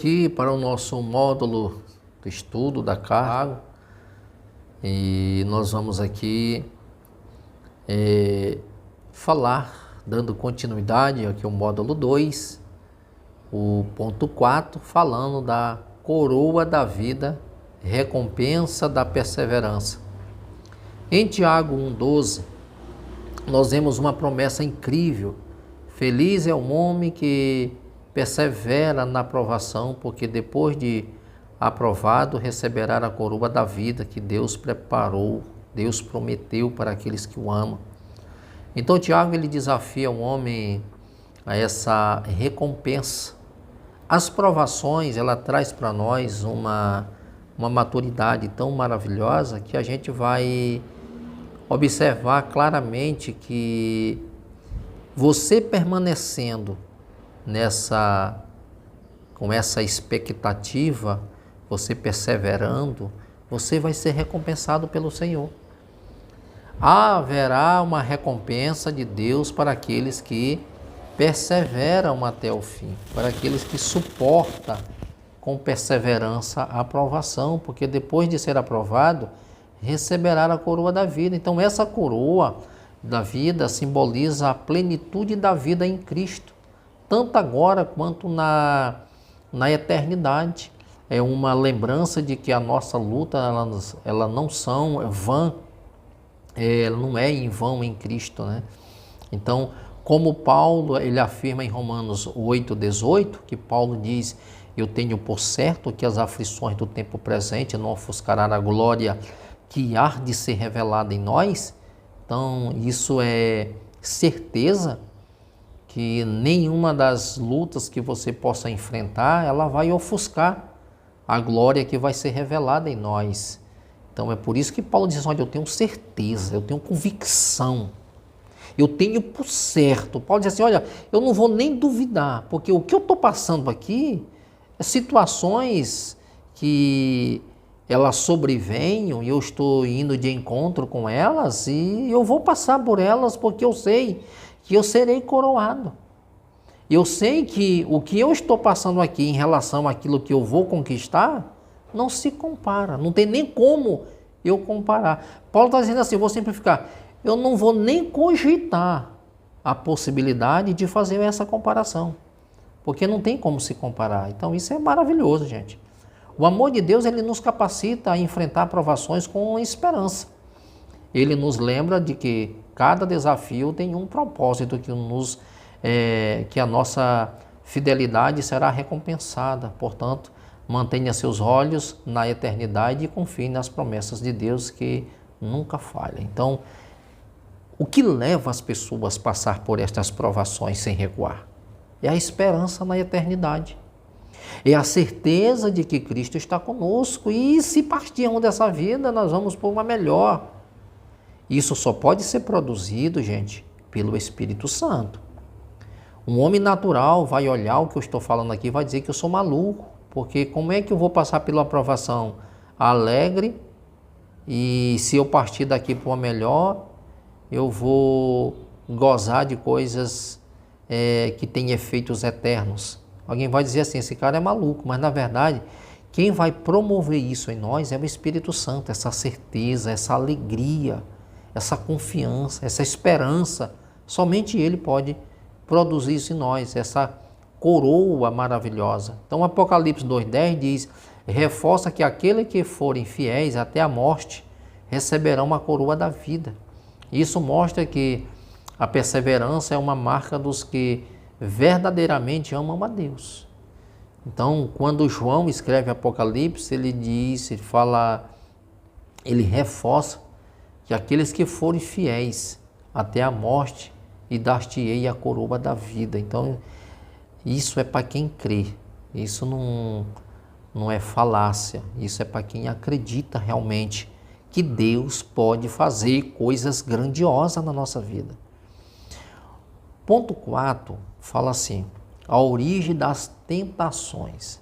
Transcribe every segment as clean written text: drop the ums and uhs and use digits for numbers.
aqui para o nosso módulo de estudo da carta e nós vamos aqui falar, dando continuidade aqui ao módulo 2, o ponto 4, falando da coroa da vida, recompensa da perseverança. Em Tiago 1,12, nós vemos uma promessa incrível. Feliz é o homem que persevera na aprovação, porque depois de aprovado receberá a coroa da vida que Deus preparou, Deus prometeu para aqueles que o amam. Então Tiago ele desafia o homem a essa recompensa. As provações ela traz para nós uma maturidade tão maravilhosa que a gente vai observar claramente que você permanecendo com essa expectativa, você perseverando, você vai ser recompensado pelo Senhor. Haverá uma recompensa de Deus para aqueles que perseveram até o fim, para aqueles que suportam com perseverança a aprovação, porque depois de ser aprovado, receberá a coroa da vida. Então essa coroa da vida simboliza a plenitude da vida em Cristo, tanto agora quanto na eternidade. É uma lembrança de que a nossa luta ela não são vã, ela não é em vão em Cristo, né? Então, como Paulo ele afirma em Romanos 8,18, que Paulo diz: eu tenho por certo que as aflições do tempo presente não ofuscarão a glória que há de ser revelada em nós. Então, isso é certeza que nenhuma das lutas que você possa enfrentar, ela vai ofuscar a glória que vai ser revelada em nós. Então, é por isso que Paulo diz: olha, eu tenho certeza, eu tenho convicção, eu tenho por certo. Paulo diz assim: olha, eu não vou nem duvidar, porque o que eu estou passando aqui é situações que elas sobrevenham e eu estou indo de encontro com elas e eu vou passar por elas porque eu sei que eu serei coroado. Eu sei que o que eu estou passando aqui em relação àquilo que eu vou conquistar não se compara, não tem nem como eu comparar. Paulo está dizendo assim, eu vou simplificar, eu não vou nem cogitar a possibilidade de fazer essa comparação, porque não tem como se comparar. Então isso é maravilhoso, gente. O amor de Deus, ele nos capacita a enfrentar provações com esperança. Ele nos lembra de que cada desafio tem um propósito que a nossa fidelidade será recompensada. Portanto, mantenha seus olhos na eternidade e confie nas promessas de Deus que nunca falham. Então, o que leva as pessoas a passar por estas provações sem recuar? É a esperança na eternidade. É a certeza de que Cristo está conosco e se partirmos dessa vida, nós vamos por uma melhor. Isso só pode ser produzido, gente, pelo Espírito Santo. Um homem natural vai olhar o que eu estou falando aqui e vai dizer que eu sou maluco, porque como é que eu vou passar pela aprovação alegre e se eu partir daqui por uma melhor, eu vou gozar de coisas que têm efeitos eternos. Alguém vai dizer assim, esse cara é maluco, mas na verdade, quem vai promover isso em nós é o Espírito Santo, essa certeza, essa alegria, essa confiança, essa esperança. Somente Ele pode produzir isso em nós, essa coroa maravilhosa. Então, Apocalipse 2,10 diz, reforça que aqueles que forem fiéis até a morte receberão uma coroa da vida. Isso mostra que a perseverança é uma marca dos que verdadeiramente amam a Deus. Então, quando João escreve Apocalipse, ele reforça que aqueles que forem fiéis até a morte, e dar-te-ei a coroa da vida. Então, isso é para quem crê, isso não é falácia, isso é para quem acredita realmente que Deus pode fazer coisas grandiosas na nossa vida. Ponto 4 fala assim, a origem das tentações.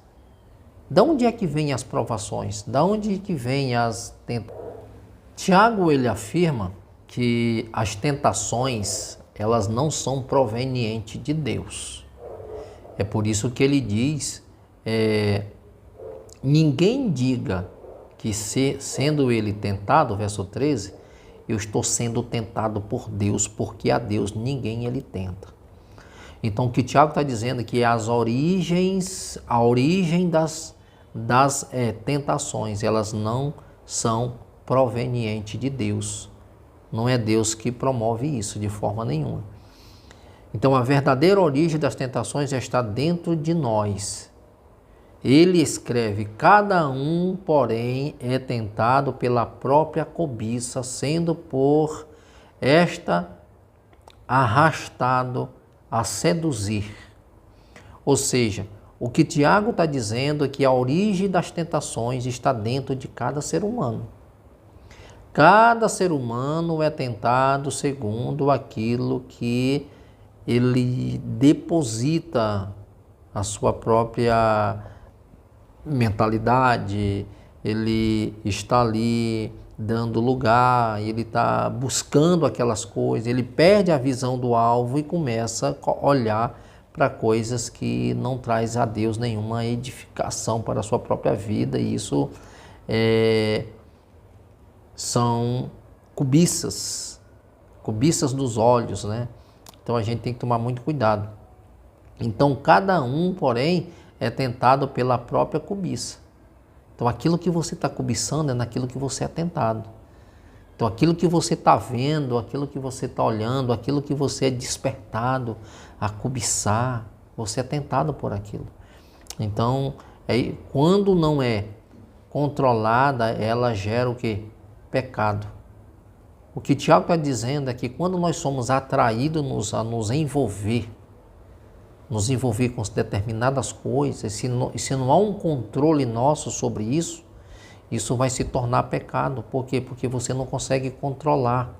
De onde é que vêm as provações? De onde é que vêm as tentações? Tiago, ele afirma que as tentações, elas não são provenientes de Deus. É por isso que ele diz ninguém diga que sendo ele tentado, verso 13, eu estou sendo tentado por Deus, porque a Deus ninguém ele tenta. Então o que Tiago está dizendo é que a origem das tentações, elas não são provenientes de Deus. Não é Deus que promove isso de forma nenhuma. Então a verdadeira origem das tentações já está dentro de nós. Ele escreve, cada um, porém, é tentado pela própria cobiça, sendo por esta arrastado a seduzir. Ou seja, o que Tiago está dizendo é que a origem das tentações está dentro de cada ser humano. Cada ser humano é tentado segundo aquilo que ele deposita a sua própria mentalidade, ele está ali dando lugar, ele está buscando aquelas coisas, ele perde a visão do alvo e começa a olhar para coisas que não traz a Deus nenhuma edificação para a sua própria vida, e isso são cobiças dos olhos, né? Então a gente tem que tomar muito cuidado. Então cada um, porém, é tentado pela própria cobiça. Então aquilo que você está cobiçando é naquilo que você é tentado. Então aquilo que você está vendo, aquilo que você está olhando, aquilo que você é despertado a cobiçar, você é tentado por aquilo. Então, quando não é controlada, ela gera o quê? Pecado. O que Tiago está dizendo é que quando nós somos atraídos a nos envolver com determinadas coisas, e se não há um controle nosso sobre isso, isso vai se tornar pecado. Por quê? Porque você não consegue controlar.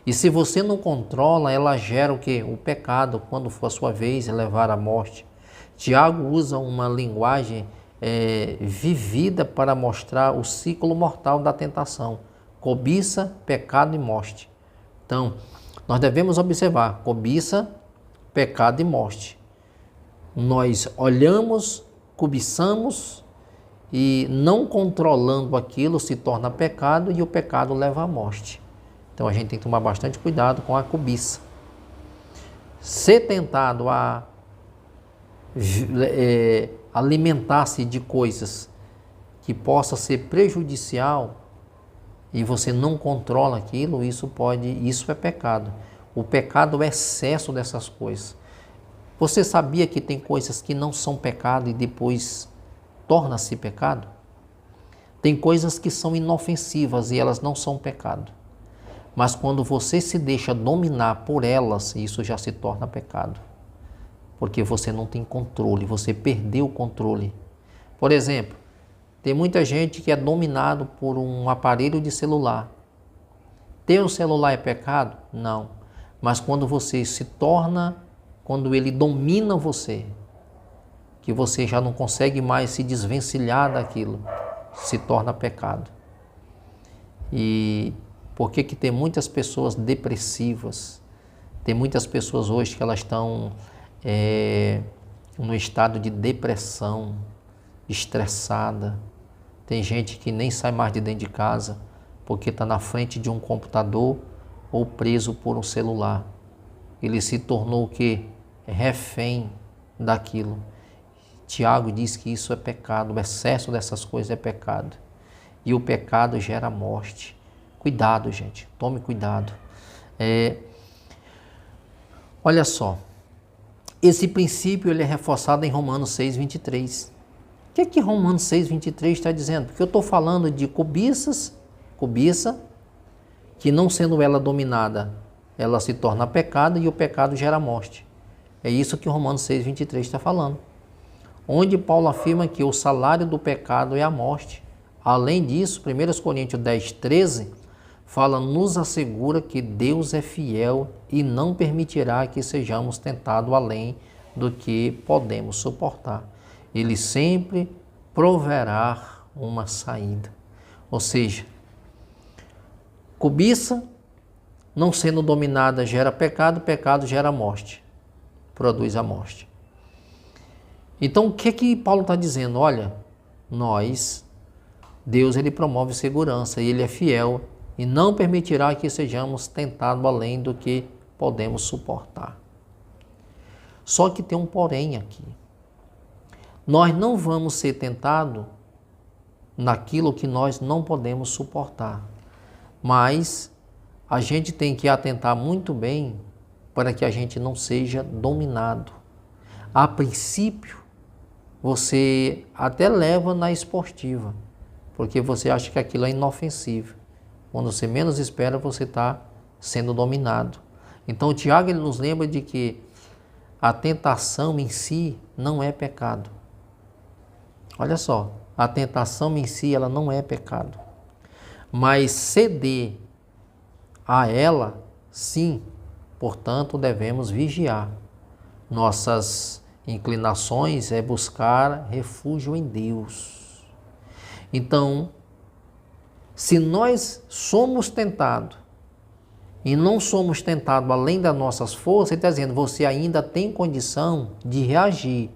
E se você não controla, ela gera o quê? O pecado, quando for a sua vez, levar à morte. Tiago usa uma linguagem vivida para mostrar o ciclo mortal da tentação. Cobiça, pecado e morte. Então, nós devemos observar cobiça, pecado e morte. Nós olhamos, cobiçamos e não controlando aquilo se torna pecado e o pecado leva à morte. Então a gente tem que tomar bastante cuidado com a cobiça. Ser tentado a alimentar-se de coisas que possa ser prejudicial e você não controla aquilo, isso é pecado. O pecado é o excesso dessas coisas. Você sabia que tem coisas que não são pecado e depois torna-se pecado? Tem coisas que são inofensivas e elas não são pecado. Mas quando você se deixa dominar por elas, isso já se torna pecado. Porque você não tem controle, você perdeu o controle. Por exemplo, tem muita gente que é dominado por um aparelho de celular. Ter um celular é pecado? Não. Mas quando ele domina você, que você já não consegue mais se desvencilhar daquilo, se torna pecado. E por que tem muitas pessoas depressivas? Tem muitas pessoas hoje que elas estão no estado de depressão, estressada. Tem gente que nem sai mais de dentro de casa porque está na frente de um computador ou preso por um celular. Ele se tornou o quê? Refém daquilo. Tiago diz que isso é pecado, o excesso dessas coisas é pecado. E o pecado gera morte. Cuidado, gente, tome cuidado. Olha só, esse princípio ele é reforçado em Romanos 6:23. O que é que Romanos 6:23 está dizendo? Porque eu estou falando de cobiça, que não sendo ela dominada, ela se torna pecado e o pecado gera morte. É isso que Romanos 6:23 está falando. Onde Paulo afirma que o salário do pecado é a morte. Além disso, 1 Coríntios 10:13 nos assegura que Deus é fiel e não permitirá que sejamos tentados além do que podemos suportar. Ele sempre proverá uma saída. Ou seja, cobiça, não sendo dominada, gera pecado, pecado gera morte, produz a morte. Então, o que Paulo está dizendo? Olha, Deus ele promove segurança, ele é fiel e não permitirá que sejamos tentados além do que podemos suportar. Só que tem um porém aqui. Nós não vamos ser tentados naquilo que nós não podemos suportar, mas a gente tem que atentar muito bem para que a gente não seja dominado. A princípio, você até leva na esportiva, porque você acha que aquilo é inofensivo. Quando você menos espera, você está sendo dominado. Então, o Tiago ele nos lembra de que a tentação em si não é pecado. Olha só, a tentação em si ela não é pecado. Mas ceder a ela, sim, portanto, devemos vigiar. Nossas inclinações é buscar refúgio em Deus. Então, se nós somos tentados e não somos tentados além das nossas forças, ele está dizendo, você ainda tem condição de reagir,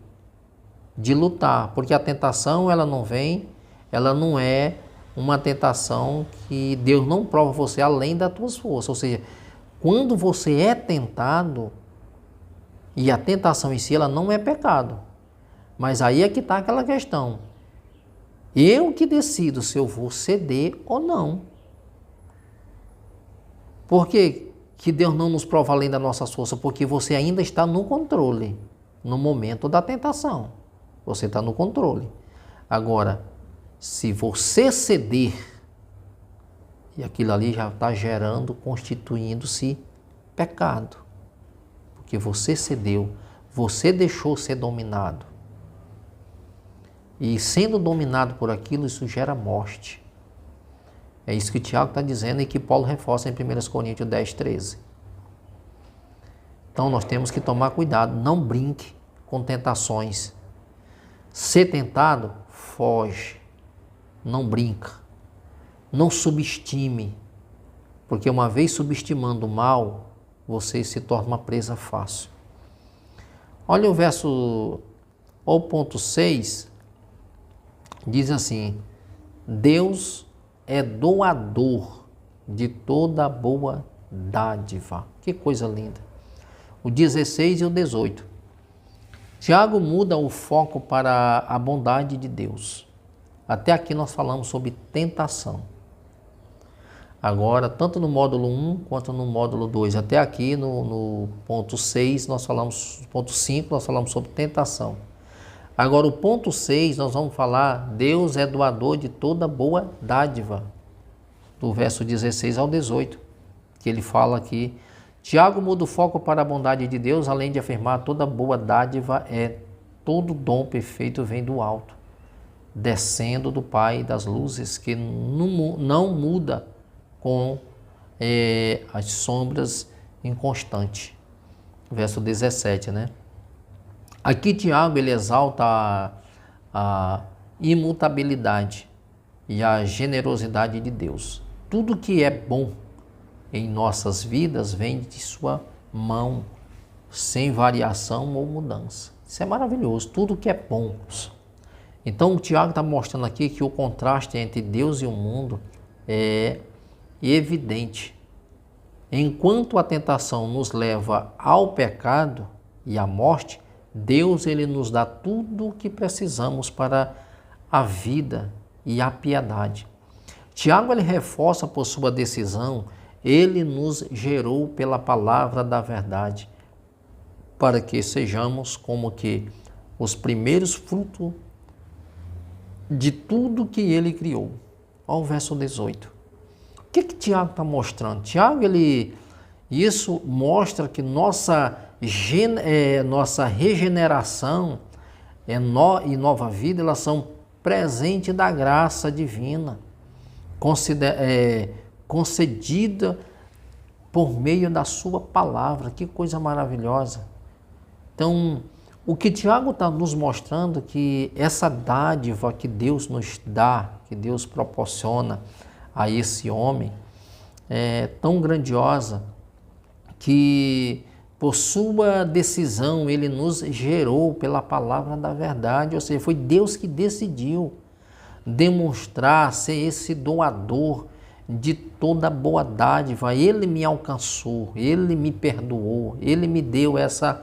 de lutar, porque a tentação ela não vem, ela não é uma tentação que Deus não prova você além das tuas forças. Ou seja, quando você é tentado, e a tentação em si ela não é pecado, mas aí é que está aquela questão. Eu que decido se eu vou ceder ou não. Por que Deus não nos prova além das nossas forças? Porque você ainda está no controle, no momento da tentação. Você está no controle. Agora, se você ceder, e aquilo ali já está gerando, constituindo-se pecado. Porque você cedeu, você deixou ser dominado. E sendo dominado por aquilo, isso gera morte. É isso que Tiago está dizendo e que Paulo reforça em 1 Coríntios 10, 13. Então nós temos que tomar cuidado, não brinque com tentações. Ser tentado, foge, não brinca, não subestime, porque uma vez subestimando o mal, você se torna uma presa fácil. Olha o verso, o ponto 6, diz assim, Deus é doador de toda boa dádiva. Que coisa linda. O 16 e o 18. Tiago muda o foco para a bondade de Deus. Até aqui nós falamos sobre tentação. Agora, tanto no módulo 1 quanto no módulo 2, até aqui no ponto 6, ponto 5, nós falamos sobre tentação. Agora, o ponto 6, nós vamos falar, Deus é doador de toda boa dádiva, do verso 16 ao 18, que ele fala aqui, Tiago muda o foco para a bondade de Deus, além de afirmar toda boa dádiva todo dom perfeito vem do alto, descendo do Pai das luzes, que não muda com as sombras inconstantes. Verso 17, né? Aqui Tiago ele exalta a imutabilidade e a generosidade de Deus. Tudo que é bom em nossas vidas vem de sua mão, sem variação ou mudança. Isso é maravilhoso, tudo que é bom. Então o Tiago está mostrando aqui que o contraste entre Deus e o mundo é evidente. Enquanto a tentação nos leva ao pecado e à morte, Deus ele nos dá tudo o que precisamos para a vida e a piedade. Tiago ele reforça por sua decisão, ele nos gerou pela palavra da verdade, para que sejamos como que os primeiros frutos de tudo que ele criou. Olha o verso 18. O que Tiago está mostrando? Tiago, isso mostra que nossa regeneração e nova vida, elas são presente da graça divina, concedida por meio da sua palavra. Que coisa maravilhosa. Então, o que Tiago está nos mostrando é que essa dádiva que Deus nos dá, que Deus proporciona a esse homem, é tão grandiosa que por sua decisão, ele nos gerou pela palavra da verdade, ou seja, foi Deus que decidiu demonstrar ser esse doador de toda boa dádiva. Ele me alcançou, ele me perdoou, ele me deu essa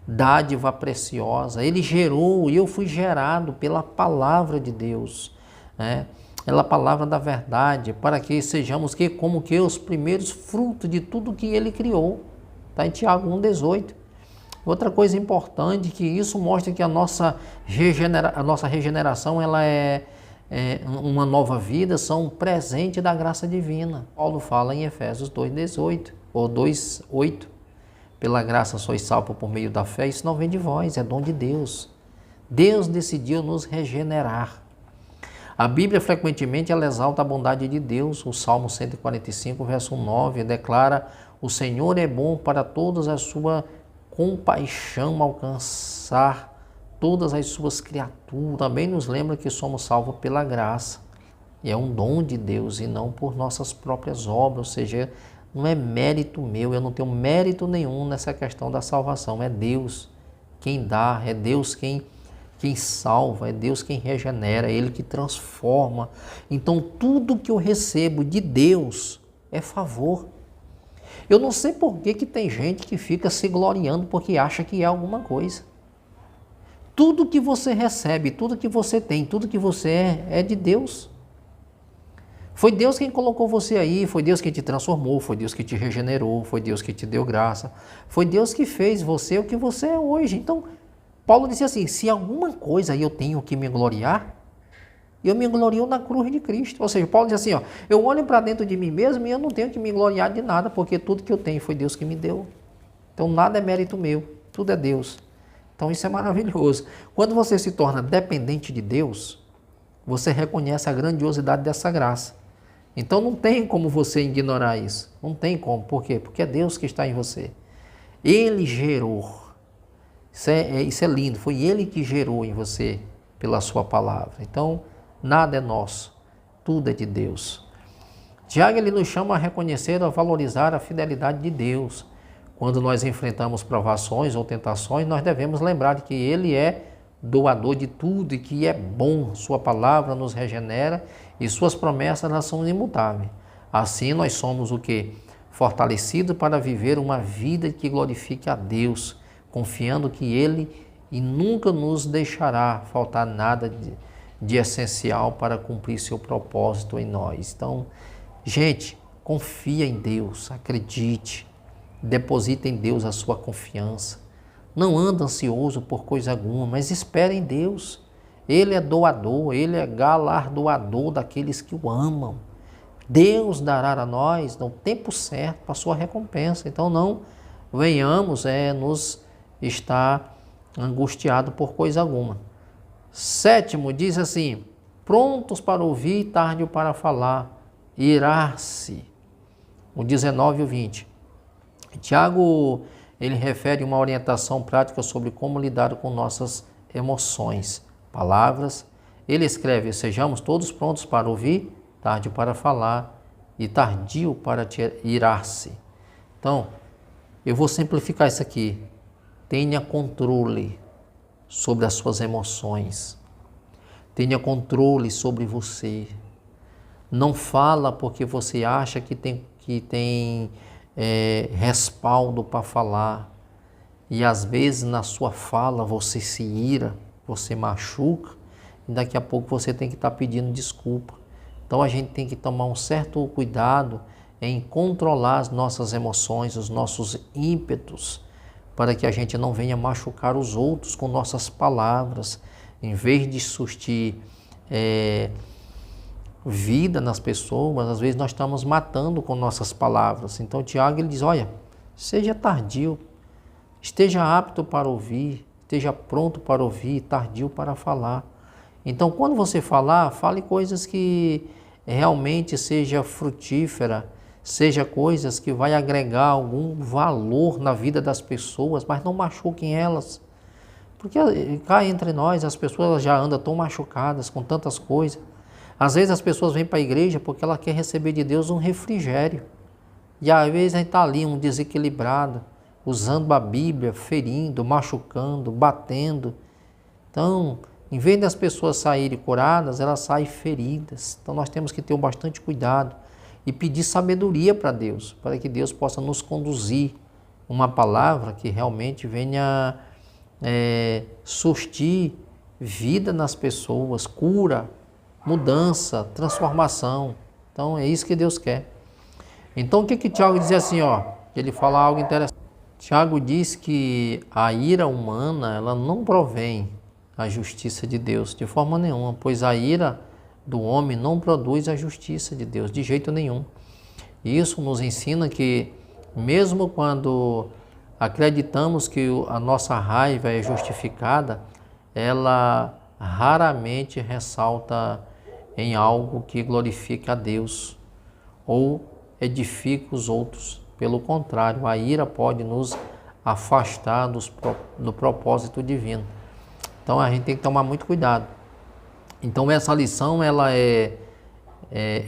dádiva preciosa, ele gerou e eu fui gerado pela palavra de Deus, né? Pela palavra da verdade, para que sejamos como que os primeiros frutos de tudo que ele criou. Está em Tiago 1,18. Outra coisa importante, que isso mostra que a nossa regeneração ela é uma nova vida, são um presente da graça divina. Paulo fala em Efésios 2,18 ou 2,8. Pela graça sois salvos por meio da fé, isso não vem de vós, é dom de Deus. Deus decidiu nos regenerar. A Bíblia frequentemente ela exalta a bondade de Deus. O Salmo 145, verso 9, declara: o Senhor é bom para todas a sua compaixão alcançar todas as suas criaturas. Também nos lembra que somos salvos pela graça. E é um dom de Deus e não por nossas próprias obras, ou seja, não é mérito meu, eu não tenho mérito nenhum nessa questão da salvação. É Deus quem dá, é Deus quem salva, é Deus quem regenera, é Ele que transforma. Então tudo que eu recebo de Deus é favor. Eu não sei por que tem gente que fica se gloriando porque acha que é alguma coisa. Tudo que você recebe, tudo que você tem, tudo que você é de Deus. Foi Deus quem colocou você aí, foi Deus quem te transformou, foi Deus que te regenerou, foi Deus que te deu graça, foi Deus que fez você o que você é hoje. Então, Paulo disse assim, se alguma coisa eu tenho que me gloriar, eu me glorio na cruz de Cristo. Ou seja, Paulo diz assim, ó, eu olho para dentro de mim mesmo e eu não tenho que me gloriar de nada, porque tudo que eu tenho foi Deus que me deu. Então nada é mérito meu, tudo é Deus. Então isso é maravilhoso. Quando você se torna dependente de Deus, você reconhece a grandiosidade dessa graça. Então não tem como você ignorar isso. Não tem como. Por quê? Porque é Deus que está em você. Ele gerou. Isso é lindo. Foi Ele que gerou em você pela sua palavra. Então nada é nosso. Tudo é de Deus. Tiago ele nos chama a reconhecer, a valorizar a fidelidade de Deus. Quando nós enfrentamos provações ou tentações, nós devemos lembrar de que Ele é doador de tudo e que é bom. Sua palavra nos regenera e suas promessas elas são imutáveis. Assim nós somos o quê? Fortalecidos para viver uma vida que glorifique a Deus, confiando que Ele nunca nos deixará faltar nada de essencial para cumprir seu propósito em nós. Então, gente, confia em Deus, acredite, deposita em Deus a sua confiança. Não anda ansioso por coisa alguma, mas espera em Deus. Ele é doador, Ele é galardoador daqueles que o amam. Deus dará a nós no tempo certo para a sua recompensa. Então não venhamos nos estar angustiado por coisa alguma. Sétimo, diz assim, prontos para ouvir, tarde para falar, irar-se. O 19 e o 20. Tiago, ele refere uma orientação prática sobre como lidar com nossas emoções, palavras. Ele escreve, sejamos todos prontos para ouvir, tarde para falar e tardio para irar-se. Então, eu vou simplificar isso aqui. Tenha controle sobre as suas emoções. Tenha controle sobre você. Não fala porque você acha que tem respaldo para falar. E às vezes na sua fala você se ira, você machuca, e daqui a pouco você tem que estar pedindo desculpa. Então a gente tem que tomar um certo cuidado em controlar as nossas emoções, os nossos ímpetos, para que a gente não venha machucar os outros com nossas palavras, em vez de suscitar vida nas pessoas, às vezes nós estamos matando com nossas palavras. Então Tiago ele diz, olha, seja tardio, esteja apto para ouvir, esteja pronto para ouvir, tardio para falar. Então quando você falar, fale coisas que realmente seja frutífera, seja coisas que vai agregar algum valor na vida das pessoas, mas não machuquem elas. Porque cá entre nós, as pessoas já andam tão machucadas com tantas coisas. Às vezes as pessoas vêm para a igreja porque ela quer receber de Deus um refrigério. E às vezes a gente está ali, um desequilibrado, usando a Bíblia, ferindo, machucando, batendo. Então, em vez das pessoas saírem curadas, elas saem feridas. Então, nós temos que ter bastante cuidado e pedir sabedoria para Deus, para que Deus possa nos conduzir uma palavra que realmente venha sustir vida nas pessoas, cura, mudança, transformação. Então, é isso que Deus quer. Então, o que Tiago diz assim, ó? Ele fala algo interessante. Tiago diz que a ira humana, ela não provém da justiça de Deus, de forma nenhuma, pois a ira do homem não produz a justiça de Deus, de jeito nenhum. Isso nos ensina que, mesmo quando acreditamos que a nossa raiva é justificada, ela raramente ressalta em algo que glorifica a Deus ou edifica os outros. Pelo contrário, a ira pode nos afastar do propósito divino. Então a gente tem que tomar muito cuidado. Então essa lição ela é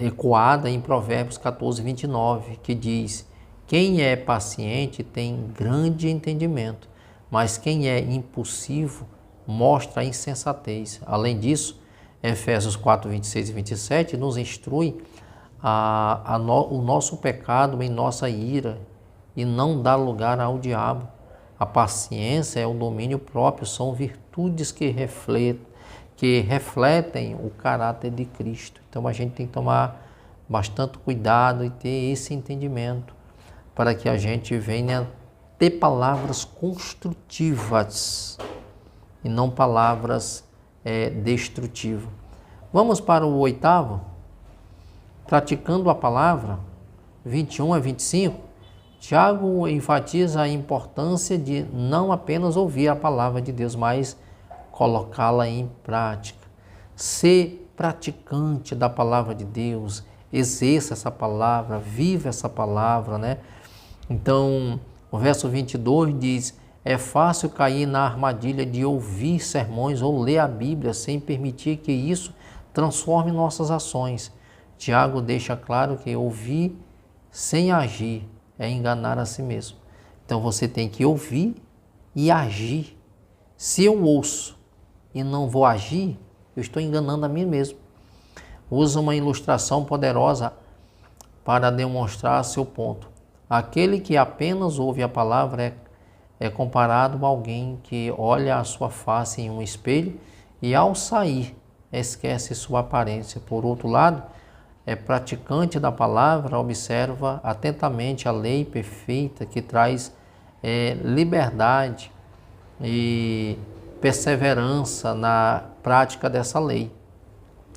ecoada em Provérbios 14, 29, que diz: quem é paciente tem grande entendimento, mas quem é impulsivo mostra insensatez. Além disso, Efésios 4, 26 e 27 nos instrui o nosso pecado em nossa ira e não dá lugar ao diabo. A paciência é o domínio próprio, são virtudes que refletem o caráter de Cristo. Então a gente tem que tomar bastante cuidado e ter esse entendimento para que a gente venha ter palavras construtivas e não palavras destrutivas. Vamos para o 8º, praticando a palavra, 21 a 25. Tiago enfatiza a importância de não apenas ouvir a palavra de Deus, mas colocá-la em prática. Ser praticante da palavra de Deus, exerça essa palavra, viva essa palavra, né? Então, o verso 22 diz: é fácil cair na armadilha de ouvir sermões ou ler a Bíblia sem permitir que isso transforme nossas ações. Tiago deixa claro que ouvir sem agir é enganar a si mesmo. Então você tem que ouvir e agir. Se eu ouço e não vou agir, eu estou enganando a mim mesmo. Usa uma ilustração poderosa para demonstrar seu ponto. Aquele que apenas ouve a palavra é comparado a alguém que olha a sua face em um espelho e, ao sair, esquece sua aparência. Por outro lado, é praticante da palavra, observa atentamente a lei perfeita que traz liberdade e perseverança na prática dessa lei.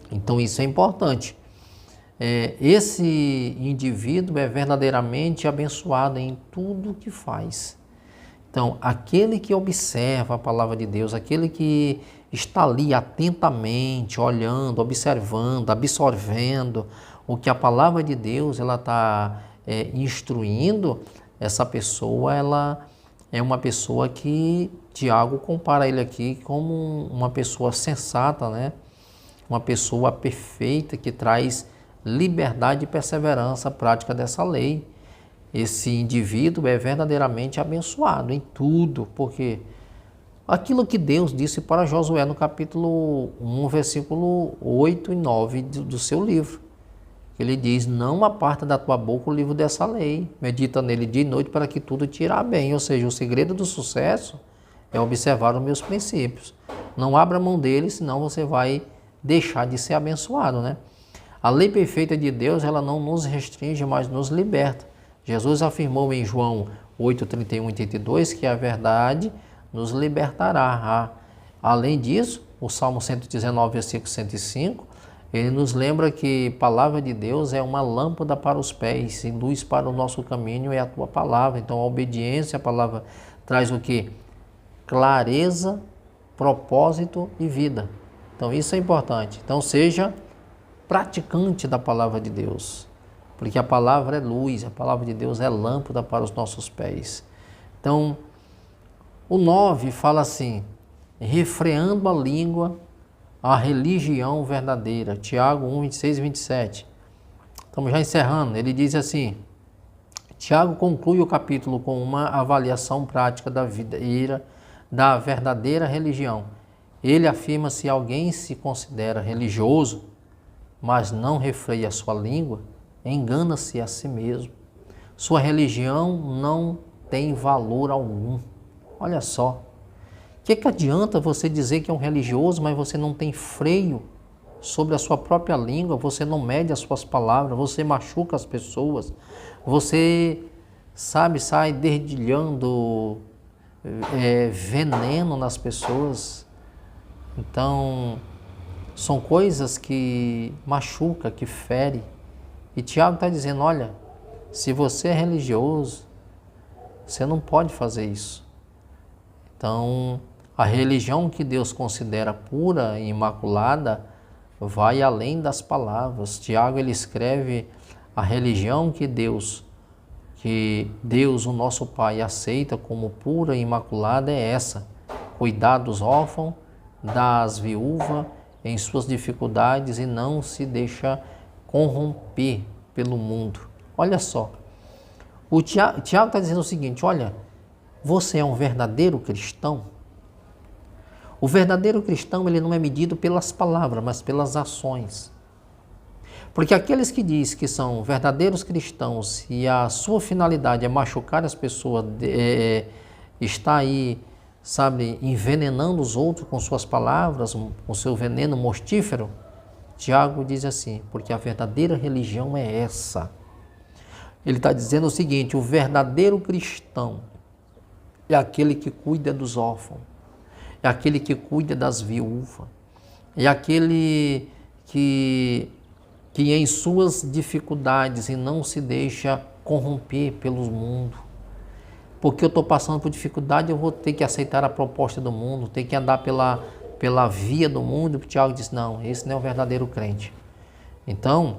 Então isso é importante. Esse indivíduo é verdadeiramente abençoado em tudo que faz. Então, aquele que observa a palavra de Deus, aquele que está ali atentamente, olhando, observando, absorvendo o que a palavra de Deus ela está instruindo, essa pessoa ela é uma pessoa que Tiago compara ele aqui como uma pessoa sensata, né? Uma pessoa perfeita que traz liberdade e perseverança à prática dessa lei. Esse indivíduo é verdadeiramente abençoado em tudo, porque aquilo que Deus disse para Josué no capítulo 1, versículo 8 e 9 do seu livro. Ele diz: não aparta da tua boca o livro dessa lei, medita nele dia e noite para que tudo te irá bem. Ou seja, o segredo do sucesso é observar os meus princípios. Não abra mão deles, senão você vai deixar de ser abençoado, né? A lei perfeita de Deus, ela não nos restringe, mas nos liberta. Jesus afirmou em João 8, 31 e 32 que a verdade nos libertará. Além disso, o Salmo 119, versículo 105, ele nos lembra que a palavra de Deus é uma lâmpada para os pés e luz para o nosso caminho é a tua palavra. Então a obediência à palavra traz o quê? Clareza, propósito e vida. Então isso é importante. Então seja praticante da palavra de Deus, porque a palavra é luz, a palavra de Deus é lâmpada para os nossos pés. Então, o 9 fala assim: refreando a língua, a religião verdadeira. Tiago 1, 26 e 27. Estamos já encerrando. Ele diz assim: Tiago conclui o capítulo com uma avaliação prática da verdadeira religião. Ele afirma: se alguém se considera religioso, mas não refreia a sua língua, engana-se a si mesmo. Sua religião não tem valor algum. Olha só. O que adianta você dizer que é um religioso, mas você não tem freio sobre a sua própria língua, você não mede as suas palavras, você machuca as pessoas, você, sai dedilhando veneno nas pessoas. Então, são coisas que machucam, que ferem. E Tiago está dizendo, olha, se você é religioso, você não pode fazer isso. Então, a religião que Deus considera pura e imaculada vai além das palavras. Tiago, ele escreve: a religião que Deus, o nosso Pai, aceita como pura e imaculada é essa: cuidar dos órfãos, das viúvas em suas dificuldades e não se deixa corromper pelo mundo. Olha só, o Tiago está dizendo o seguinte: olha, você é um verdadeiro cristão? O verdadeiro cristão, ele não é medido pelas palavras, mas pelas ações. Porque aqueles que dizem que são verdadeiros cristãos e a sua finalidade é machucar as pessoas, está aí, envenenando os outros com suas palavras, com seu veneno mortífero, Tiago diz assim: porque a verdadeira religião é essa. Ele está dizendo o seguinte: o verdadeiro cristão é aquele que cuida dos órfãos, é aquele que cuida das viúvas, é aquele que em suas dificuldades e não se deixa corromper pelo mundo. Porque eu estou passando por dificuldade, eu vou ter que aceitar a proposta do mundo, ter que andar pela via do mundo. O Tiago diz: não, esse não é o verdadeiro crente. Então,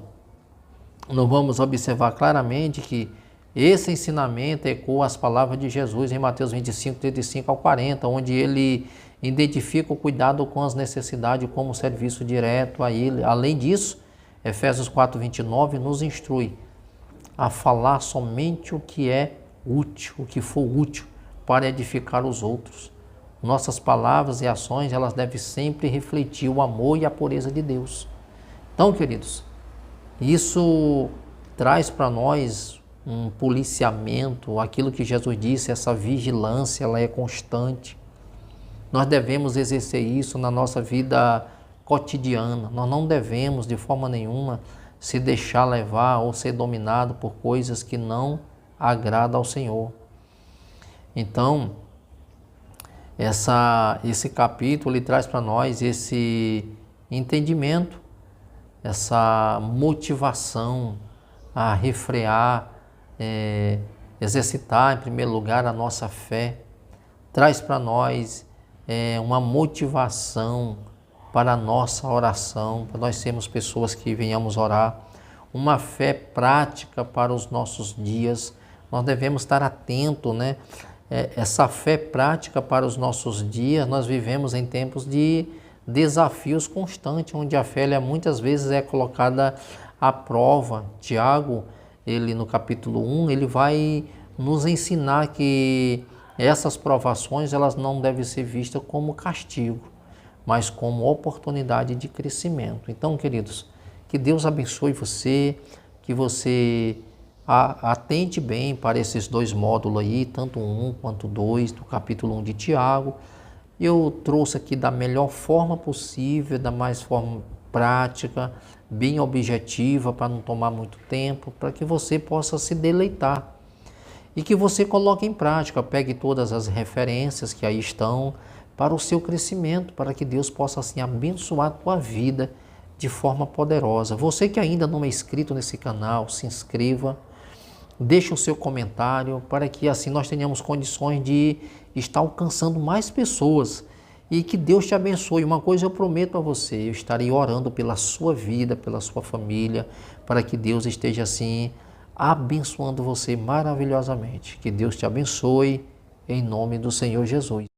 nós vamos observar claramente que esse ensinamento ecoa as palavras de Jesus em Mateus 25, 35 ao 40, onde ele identifica o cuidado com as necessidades como serviço direto a ele. Além disso, Efésios 4, 29 nos instrui a falar somente o que é útil, o que for útil para edificar os outros. Nossas palavras e ações, elas devem sempre refletir o amor e a pureza de Deus. Então, queridos, isso traz para nós um policiamento, aquilo que Jesus disse, essa vigilância, ela é constante. Nós devemos exercer isso na nossa vida cotidiana. Nós não devemos, de forma nenhuma, se deixar levar ou ser dominado por coisas que não agradam ao Senhor. Então, esse capítulo ele traz para nós esse entendimento, essa motivação a refrear, exercitar em primeiro lugar a nossa fé, traz para nós uma motivação para a nossa oração, para nós sermos pessoas que venhamos orar, uma fé prática para os nossos dias. Nós devemos estar atentos, né? Essa fé prática para os nossos dias, nós vivemos em tempos de desafios constantes, onde a fé muitas vezes é colocada à prova. Tiago, ele no capítulo 1, ele vai nos ensinar que essas provações, elas não devem ser vistas como castigo, mas como oportunidade de crescimento. Então, queridos, que Deus abençoe você, que você atente bem para esses dois módulos aí, tanto 1 quanto 2, do capítulo 1 de Tiago. Eu trouxe aqui da melhor forma possível, da mais forma prática, bem objetiva, para não tomar muito tempo, para que você possa se deleitar e que você coloque em prática, pegue todas as referências que aí estão para o seu crescimento, para que Deus possa assim abençoar a tua vida de forma poderosa. Você que ainda não é inscrito nesse canal, se inscreva, deixe o seu comentário para que assim nós tenhamos condições de estar alcançando mais pessoas e que Deus te abençoe. Uma coisa eu prometo a você: eu estarei orando pela sua vida, pela sua família, para que Deus esteja assim abençoando você maravilhosamente. Que Deus te abençoe em nome do Senhor Jesus.